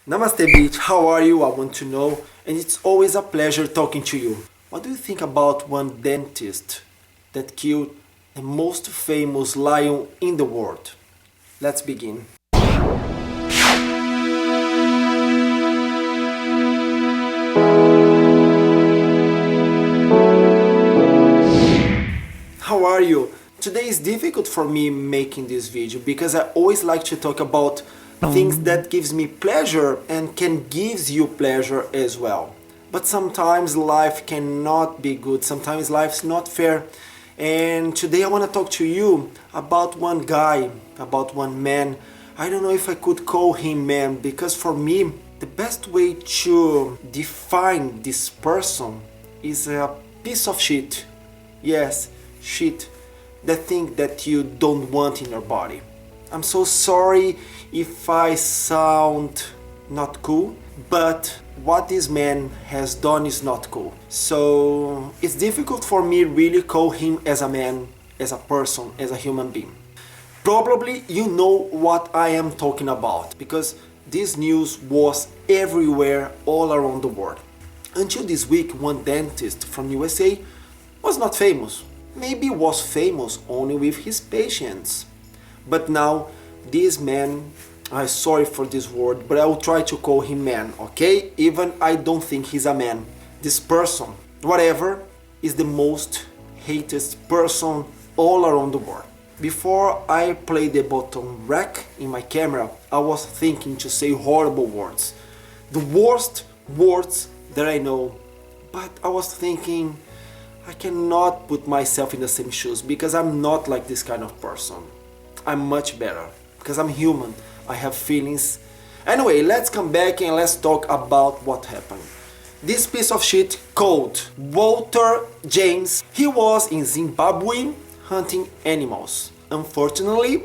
Namaste Bitch, how are you? I want to know, and it's always a pleasure talking to you. What do you think about one dentist that killed the most famous lion in the world? Let's begin. How are you? Today is difficult for me making this video because I always like to talk about things that gives me pleasure and can gives you pleasure as well. But sometimes life cannot be good, sometimes life's not fair. And today I want to talk to you about one guy, about one man. I don't know if I could call him man, because for me the best way to define this person is a piece of shit. Yes, shit. The thing that you don't want in your body. I'm so sorry if I sound not cool, but what this man has done is not cool. So it's difficult for me really call him as a man, as a person, as a human being. Probably you know what I am talking about, because this news was everywhere all around the world. Until this week, one dentist from USA was not famous. Maybe was famous only with his patients. But now this man, I'm sorry for this word, but I will try to call him man, okay? Even I don't think he's a man. This person, whatever, is the most hated person all around the world. Before I play the button rec in my camera, I was thinking to say horrible words. The worst words that I know. But I was thinking, I cannot put myself in the same shoes because I'm not like this kind of person. I'm much better because I'm human. I have feelings. Anyway, let's come back and let's talk about what happened. This piece of shit called Walter James, he was in Zimbabwe hunting animals. Unfortunately,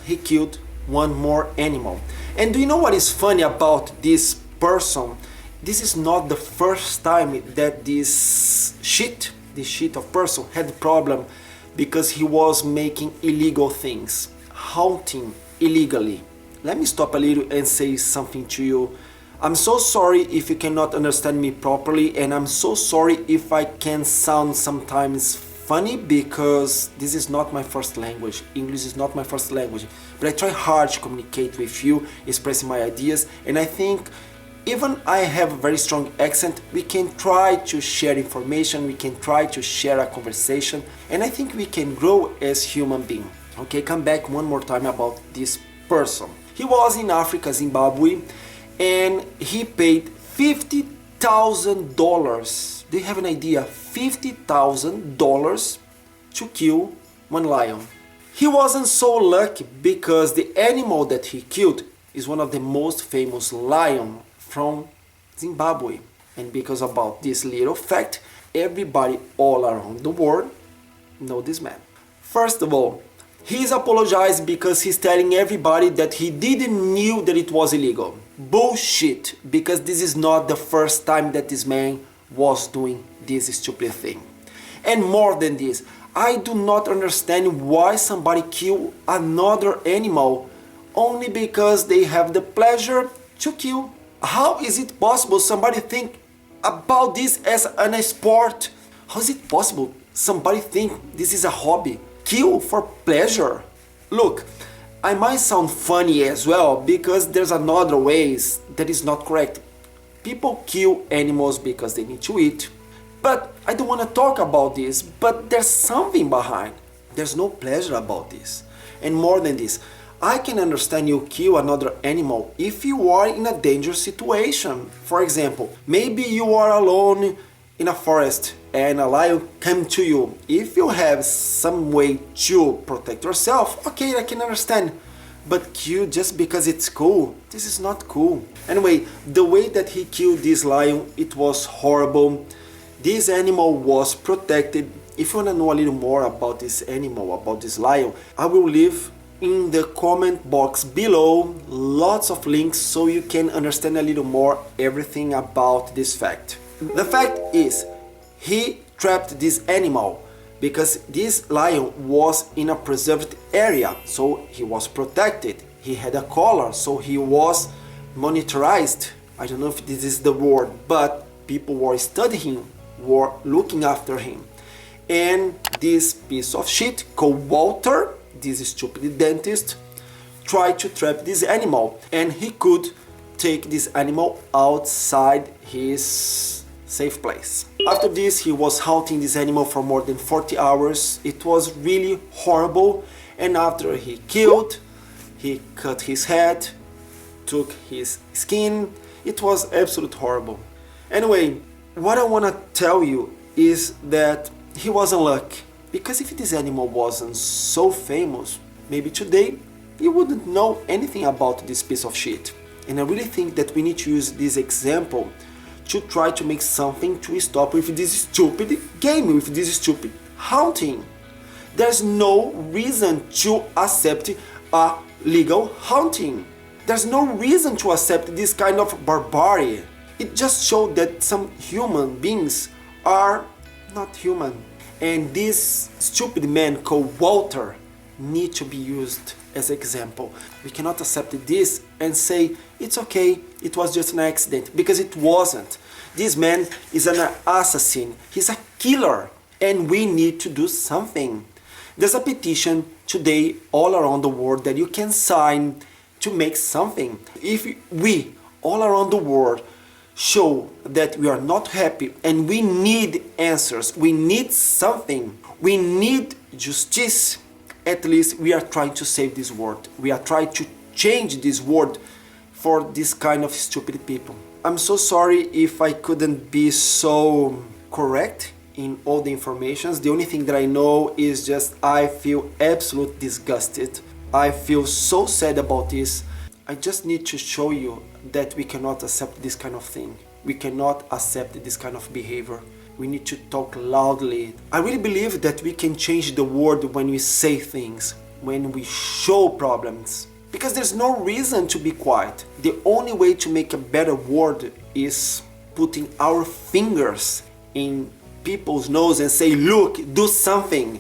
he killed one more animal. And do you know what is funny about this person? This is not the first time that this shit of person had problem because he was making illegal things, hunting illegally. Let me stop a little and say something to you. I'm so sorry if you cannot understand me properly, and I'm so sorry if I can sound sometimes funny because this is not my first language. English is not my first language, but I try hard to communicate with you, expressing my ideas, and I think even I have a very strong accent, we can try to share information, we can try to share a conversation, and I think we can grow as human beings. Okay, come back one more time about this person. He was in Africa, Zimbabwe, and he paid $50,000. Do you have an idea? $50,000 to kill one lion. He wasn't so lucky because the animal that he killed is one of the most famous lions from Zimbabwe. And because about this little fact, everybody all around the world know this man. First of all, he's apologized because he's telling everybody that he didn't knew that it was illegal. Bullshit, because this is not the first time that this man was doing this stupid thing. And more than this, I do not understand why somebody kill another animal only because they have the pleasure to kill. How is it possible somebody think about this as a sport? How is it possible somebody think this is a hobby? Kill for pleasure? Look, I might sound funny as well because there's another ways that is not correct. People kill animals because they need to eat. But I don't want to talk about this, but there's something behind. There's no pleasure about this. And more than this, I can understand you kill another animal if you are in a dangerous situation. For example, maybe you are alone in a forest and a lion comes to you. If you have some way to protect yourself, okay, I can understand. But kill just because it's cool, this is not cool. Anyway, the way that he killed this lion, it was horrible. This animal was protected. If you want to know a little more about this animal, about this lion, I will leave in the comment box below lots of links so you can understand a little more everything about this fact. The fact is, he trapped this animal because this lion was in a preserved area, so he was protected. He had a collar, so he was monitorized, I don't know if this is the word, but people were studying, were looking after him. And this piece of shit called Walter, this stupid dentist, tried to trap this animal, and he could take this animal outside his safe place. After this, he was hunting this animal for more than 40 hours. It was really horrible, and after he killed, he cut his head, took his skin. It was absolutely horrible. Anyway, what I want to tell you is that he was unlucky, because if this animal wasn't so famous, maybe today you wouldn't know anything about this piece of shit. And I really think that we need to use this example to try to make something to stop with this stupid game, with this stupid hunting. There's no reason to accept a legal hunting. There's no reason to accept this kind of barbarity. It just showed that some human beings are not human. And this stupid man called Walter needs to be used as example. We cannot accept this and say it's okay, it was just an accident, because it wasn't. This man is an assassin, he's a killer, and we need to do something. There's a petition today all around the world that you can sign to make something. If we all around the world show that we are not happy and we need answers, we need something, we need justice, at least we are trying to save this world. We are trying to change this world for this kind of stupid people. I'm so sorry if I couldn't be so correct in all the informations. The only thing that I know is just I feel absolutely disgusted. I feel so sad about this. I just need to show you that we cannot accept this kind of thing. We cannot accept this kind of behavior. We need to talk loudly. I really believe that we can change the world when we say things, when we show problems. Because there's no reason to be quiet. The only way to make a better world is putting our fingers in people's nose and say, look, do something.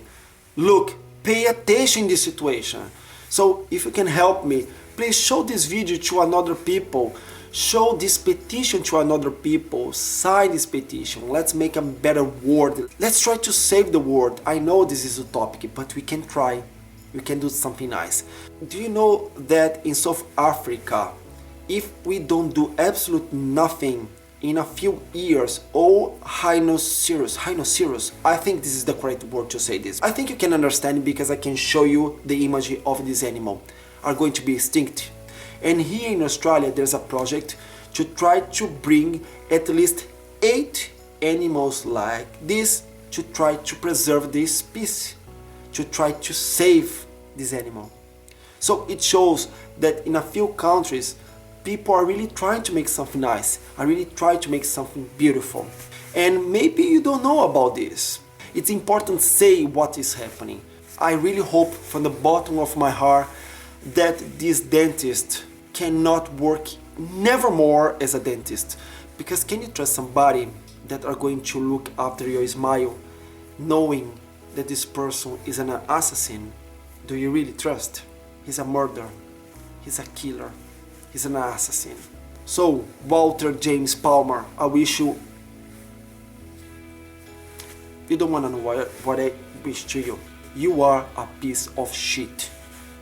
Look, pay attention in this situation. So if you can help me, please show this video to another people. Show this petition to another people. Sign this petition. Let's make a better world. Let's try to save the world. I know this is utopic, but we can try. We can do something nice. Do you know that in South Africa, if we don't do absolutely nothing, in a few years, all rhinoceros, I think this is the correct word to say this. I think you can understand because I can show you the image of this animal, are going to be extinct. And here in Australia, there's a project to try to bring at least 8 animals like this to try to preserve this species, to try to save this animal. So it shows that in a few countries, people are really trying to make something nice, are really trying to make something beautiful. And maybe you don't know about this. It's important to say what is happening. I really hope from the bottom of my heart that this dentist cannot work never more as a dentist. Because can you trust somebody that are going to look after your smile knowing that this person is an assassin? Do you really trust? He's a murderer, he's a killer, he's an assassin. So Walter James Palmer, I wish you don't want to know what I wish to you. You are a piece of shit.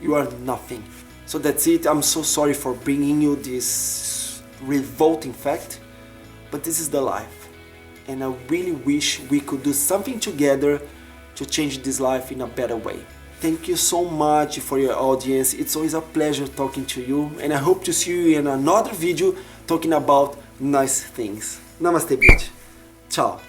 You are nothing. So that's it. I'm so sorry for bringing you this revolting fact, but this is the life. And I really wish we could do something together to change this life in a better way. Thank you so much for your audience. It's always a pleasure talking to you, and I hope to see you in another video talking about nice things. Namaste Bitch. Ciao.